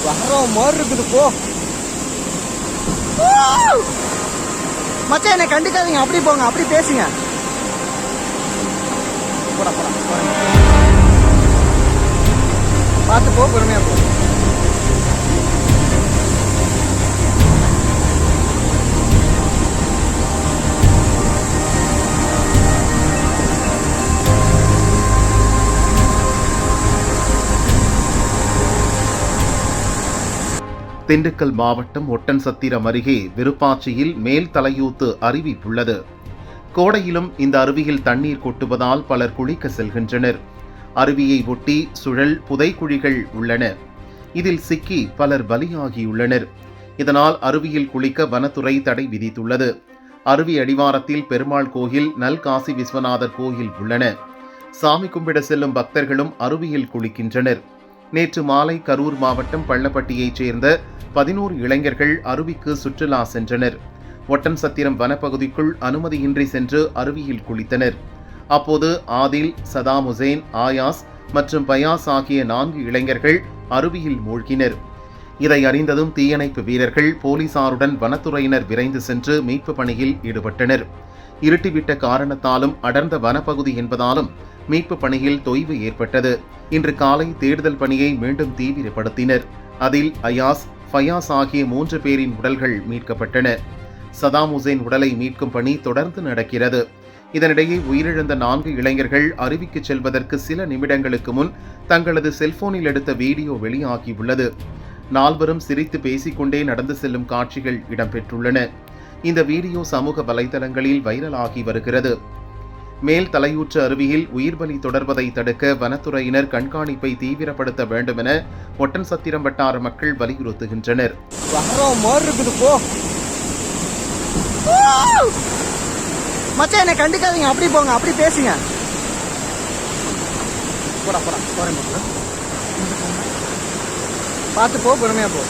வர மாதிரி இருக்குது போ. மச்சான் என்னை கண்டுக்காதீங்க, அப்படி போங்க, அப்படி பேசுங்க. போடா போடா, பார்த்து போ, பொறுமையா போ. திண்டுக்கல் மாவட்டம் ஒட்டன்சத்திரம் அருகே விருப்பாட்சியில் மேல் தலையூத்து அருவி உள்ளது. கோடையிலும் இந்த அருவியில் தண்ணீர் கொட்டுவதால் பலர் குளிக்க செல்கின்றனர். அருவியை ஒட்டி சுழல் புதைக்குழிகள் உள்ளன. இதில் சிக்கி பலர் பலியாகியுள்ளனர். இதனால் அருவியில் குளிக்க வனத்துறை தடை விதித்துள்ளது. அருவி அடிவாரத்தில் பெருமாள் கோயில், நல்காசி விஸ்வநாதர் கோயில் உள்ளன. சாமி கும்பிட செல்லும் பக்தர்களும் அருவியில் குளிக்கின்றனர். நேற்று மாலை கரூர் மாவட்டம் பள்ளப்பட்டியைச் சேர்ந்த 11 இளைஞர்கள் அருவிக்கு சுற்றுலா சென்றனர். ஒட்டன்சத்திரம் வனப்பகுதிக்குள் அனுமதியின்றி சென்று அருவியில் குளித்தனர். அப்போது ஆதில், சதாம் உசேன், ஆயாஸ் மற்றும் பயாஸ் ஆகிய 4 இளைஞர்கள் அருவியில் மூழ்கினர். இதை அறிந்ததும் தீயணைப்பு வீரர்கள், போலீசாருடன் வனத்துறையினர் விரைந்து சென்று மீட்பு பணியில் ஈடுபட்டனர். இருட்டிவிட்ட காரணத்தாலும் அடர்ந்த வனப்பகுதி என்பதாலும் மீட்பு பணியில் தொய்வு ஏற்பட்டது. இன்று காலை தேடுதல் பணியை மீண்டும் தீவிரப்படுத்தினர். அதில் அயாஸ், ஃபயாஸ் ஆகிய 3 பேரின் உடல்கள் மீட்கப்பட்டன. சதாம் உசேன் உடலை மீட்கும் பணி தொடர்ந்து நடக்கிறது. இதனிடையே உயிரிழந்த 4 இளைஞர்கள் அருவிக்கு செல்வதற்கு சில நிமிடங்களுக்கு முன் தங்களது செல்போனில் எடுத்த வீடியோ வெளியாகியுள்ளது. 4வரும் சிரித்து பேசிக்கொண்டே நடந்து செல்லும் காட்சிகள் இடம்பெற்றுள்ளன. இந்த வீடியோ சமூக வலைதளங்களில் வைரலாகி வருகிறது. மேல் தலையூற்று அருவியில் உயிர்பலி தொடர்வதை தடுக்க வனத்துறையினர் கண்காணிப்பை தீவிரப்படுத்த வேண்டும் என ஒட்டன்சத்திரம் வட்டார மக்கள் வலியுறுத்துகின்றனர். மச்சான் என்னை கண்டுக்காதீங்க, அப்படி போங்க, அப்படி பேசுங்க. போடா போடா, பார்த்து போ, பொறுமையா போ.